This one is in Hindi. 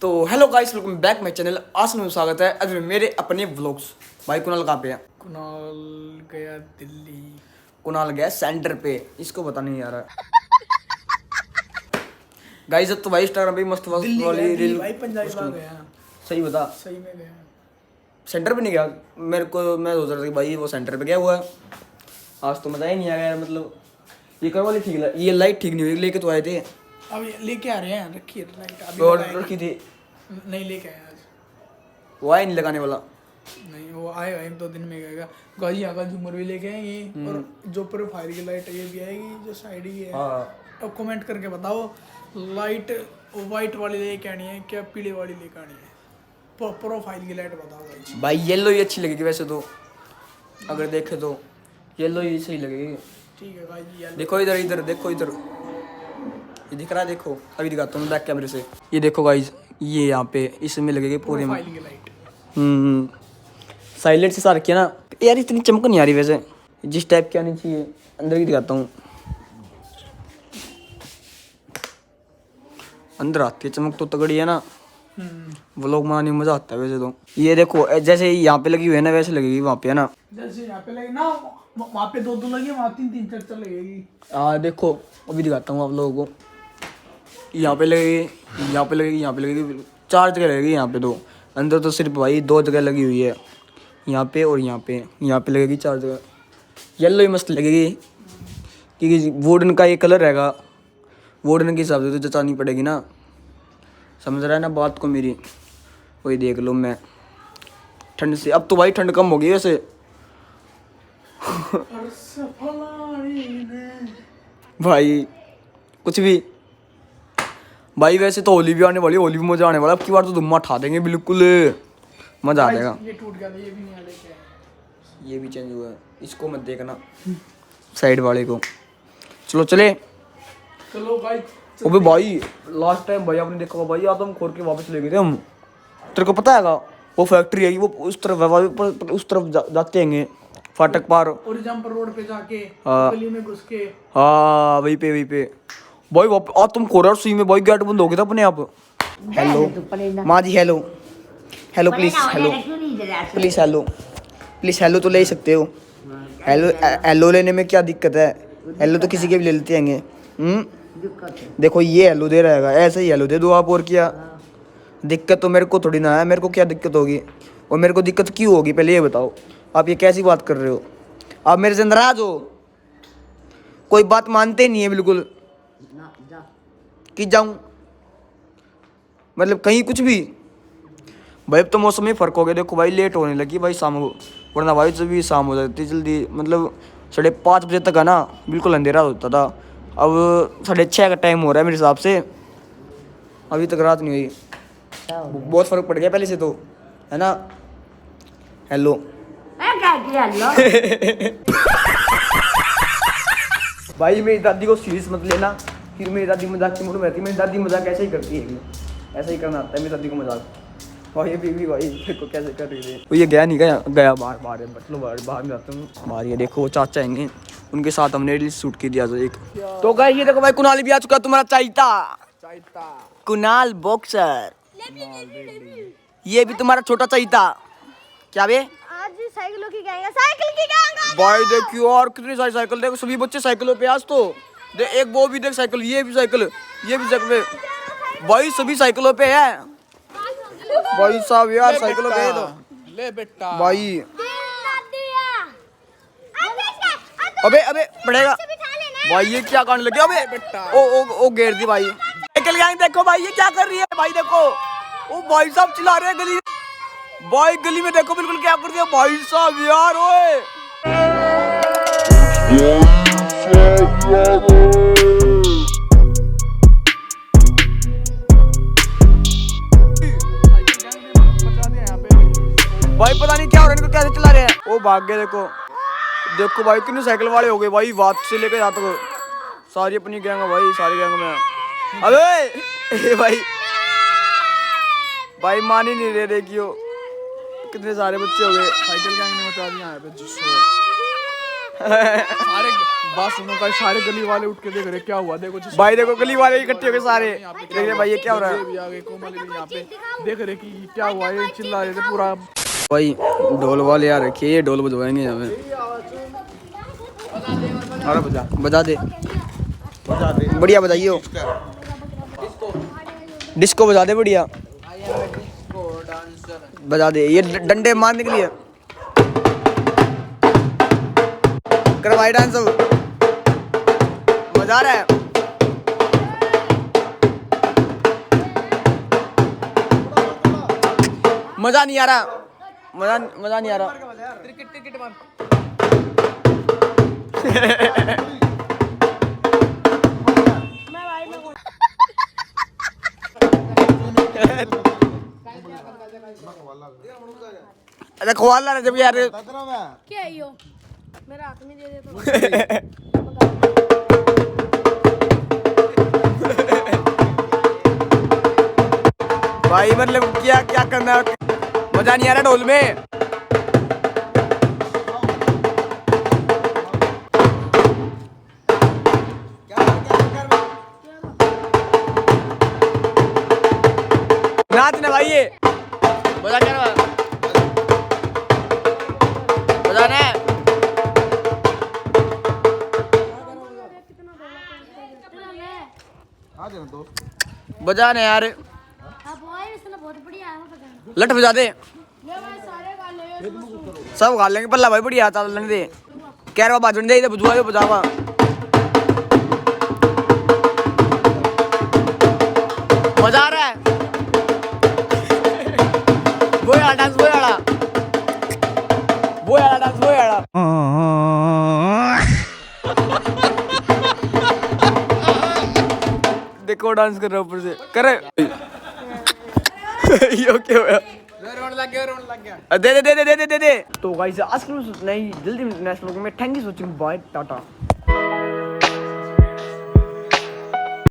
तो hello guys, welcome back my channel. आज में स्वागत है आज मेरे अपने व्लॉग्स। भाई कुणाल कहाँ पे है? कुणाल गया दिल्ली। कुणाल गया सेंटर पे, इसको पता नहीं यार। गाइस अब तो भाई इंस्टाग्राम पे मस्त मस्त दिल्ली वाली गया, दिल्ली रील। भाई पंजाब आ गया। सही बता, सही में गया। सेंटर पे नहीं गया। मेरे को मैं सोच रहा था कि भाई वो सेंटर पे गया हुआ है। आज तो मजा ही नहीं आया यार। मतलब ये कर वाली ठीक ये लाइट ठीक नहीं हुई, लेके तो आए थे। अब ये लेके आ रहे हैं, रखिए लाइट अभी और लगाएंगे। रखी थी, नहीं लेके आए आज। वो आए नहीं लगाने वाला। नहीं वो आएगा, 1-2 दिन में गएगा। गाजी आगा झूमर भी लेके आएंगे और जो प्रोफाइल की लाइट है ये भी आएगी, जो साइड की है। अब कमेंट करके बताओ, लाइट वाइट वाली लेके आनी है क्या पीले वाली लेके आनी है? प्रोफाइल की लाइट बताओ भाई। भाई येलो ही अच्छी लगेगी वैसे तो, अगर देखे तो येलो ही सही लगेगी। ठीक है भाई। देखो इधर इधर देखो इधर, ये दिख रहा है? देखो अभी दिखाता हूँ बैक कैमरे से। ये देखो गाइज, ये यहाँ पे इसमें लगेगी पूरे में। प्रोफाइल की लाइट साइलेंट से सार किया ना यार, इतनी चमक नहीं आ रही वैसे जिस टाइप की आनी चाहिए। अंदर की दिखाता हूँ, अंदर आती है चमक तो तगड़ी है ना। व्लॉग बनाने में मजा आता है वैसे तो। ये देखो जैसे यहाँ पे लगी हुई है ना, वैसे लगेगी वहाँ पे है ना। जैसे यहाँ पे लगी ना, वहाँ पे 2 लगी, वहाँ 3 4 लगेगी। हाँ देखो अभी दिखाता हूँ आप लोगों को। यहाँ पे लगेगी, यहाँ पे लगेगी, यहाँ पे लगेगी, 4 जगह लगेगी यहाँ पे तो। अंदर तो सिर्फ भाई 2 जगह लगी हुई है, यहाँ पे और यहाँ पे। यहाँ पे लगेगी 4 जगह। येलो ही मस्त लगेगी क्योंकि वुडन का ये कलर रहेगा। वुडन के हिसाब से तो जचानी पड़ेगी ना, समझ रहा है ना बात को मेरी? वही देख लो। मैं ठंड से अब तो भाई ठंड कम हो गई वैसे। भाई कुछ भी भाई, वैसे तो होली भी आने वाली है, होली भी मजा आने वाला है। अब की बार तो धुम्मा उठा देंगे, बिल्कुल मजा आ जाएगा। ये टूट गया था, ये भी नहीं आ लेके। ये भी चेंज हुआ है, इसको मत देखना साइड वाले को। चलो चले। चलो भाई। अबे भाई लास्ट टाइम भाई आपने देखा होगा भाई, आदम खोर के वापस ले गए थे हम। तेरे को पता हैगा वो फैक्ट्री है वो उस तरफ, उस तरफ जाते हैंगे फाटक पार और जंपर रोड पे जाके हाँ। गली में घुस के। हाँ वहीं पे भाई आज तुम खोरा सुई में भाई गेट बंद हो गया था अपने आप। हेलो माँ जी, hello hello please, hello please, hello please, hello तो ले ही सकते हो। हेलो हेलो लेने में क्या दिक्कत है? हेलो तो किसी के भी ले लेते हैंगे। देखो ये हेलो दे रहेगा, ऐसे ही हेलो दे दो आप। और क्या दिक्कत तो मेरे को थोड़ी ना है, मेरे को क्या दिक्कत होगी? और मेरे को दिक्कत क्यों होगी पहले ये बताओ। आप ये कैसी बात कर रहे हो? आप मेरे से नाराज हो? कोई बात मानते नहीं है बिल्कुल कि जाऊं, मतलब कहीं कुछ भी। भाई अब तो मौसम में फ़र्क हो गया। देखो भाई लेट होने लगी भाई शाम को, वरना भाई जब भी शाम हो जाती जल्दी। मतलब 5:30 बजे तक है ना बिल्कुल अंधेरा होता था। अब 6:30 का टाइम हो रहा है मेरे हिसाब से, अभी तक रात नहीं हुई। बहुत फ़र्क पड़ गया पहले से तो, है ना? हेलो भाई मेरी दादी को सीरियस मत लेना, फिर मेरी दादी मजाक की मूड में रहती है। मेरी दादी मजाक ऐसे ही करती है, ऐसे ही करना आता है मेरी दादी को मजाक। और ये बीवी भाई देखो कैसे कर रही है। वो ये गया नहीं गया बाहर है। मतलब बाहर में जाता हूँ बाहर। ये देखो वो चाचा आएंगे, उनके साथ हमने रील शूट की दिया एक। तो गाइस ये देखो भाई कुणाल भी आ चुका, तुम्हारा चाहता कुणाल बॉक्सर। ये भी तुम्हारा छोटा चाहता। क्या बे? आज साइकिलों की गैंग है, साइकिल की गैंग है। भाई देखियो और कितनी सारी साइकिल। देखो सभी बच्चे साइकिलों पे आज तो। देख एक वो भी देख साइकिल, ये भी साइकिल, ये भी साइकिल। भाई सभी साइकिलों पे है भाई साहब यार, साइकिलों पे तो ले बेटा भाई। अबे अबे पड़ेगा भाई, ये क्या करने लगे? अबे ओ घेर दी भाई साइकिल गैंग। देखो भाई ये क्या कर रही है भाई, देखो ओ भाई साहब चिल्ला रहे हैं गली भाई। गली में देखो बिल्कुल क्या कर दिया भाई साहब यार। ओए भाई पता नहीं क्या हो रहा है, इनको कैसे चला रहे हैं। वो भाग गए। देखो देखो भाई कितने साइकिल वाले हो गए भाई, वात से लेकर यहाँ तक सारी अपनी गैंग है भाई, सारी गैंग में। अबे भाई मान ही नहीं रहे कि कितने सारे बच्चे हो गए। साइकिल गैंग ने मचा दिया यहाँ पे। सारे बात सुनो भाई, सारे गली वाले उठ के देख रहे क्या हुआ, देखो भाई देखो गली वाले इकट्ठे हो गए सारे, देख रहे भाई ये क्या हो रहा है। भी आ गए, कोमल भी यहाँ पे देख रहे कि क्या हुआ, ये चिल्ला रहे थे पूरा। भाई ढोल वाले यार रखिए, ये ढोल बजवाएंगे यहाँ पे। अरे बजा दे बढ़िया, बजाइयो डिस्को बजा दे बढ़िया, बजा दे। ये डंडे मारने के लिए कर भाई डांस, मजा आ रहा है। मजा नहीं आ रहा, मजा नहीं आ रहा। क्रिकेट मान अच्छा ख्वाल रहा जब यार क्या है यो मेरा हाथ में दे दे तो भाई मतलब क्या क्या करना, मजा नहीं आ रहा ढोल में। नाच ना भाई, ये मजा क्या रहा, बजाना है। बजाना है यार, बहुत बढ़िया है लट बजा दे, ले भाई सारे गा ले सब गा लेंगे पल्ला भाई बढ़िया, चल लेने दे। कह रहा बाजन दे, बुझवा दे बुझावा। मजा आ रहा है, वो यार डांस, वो यार डांस, वो यार देखो डांस कर रहा ऊपर से, करे यो क्या हुआ, रोने लग गया दे दे दे दे दे दे दे। तो गाइस आज के लिए नहीं, जल्दी नेक्स्ट व्लॉग में। Thank you for watching, bye Tata.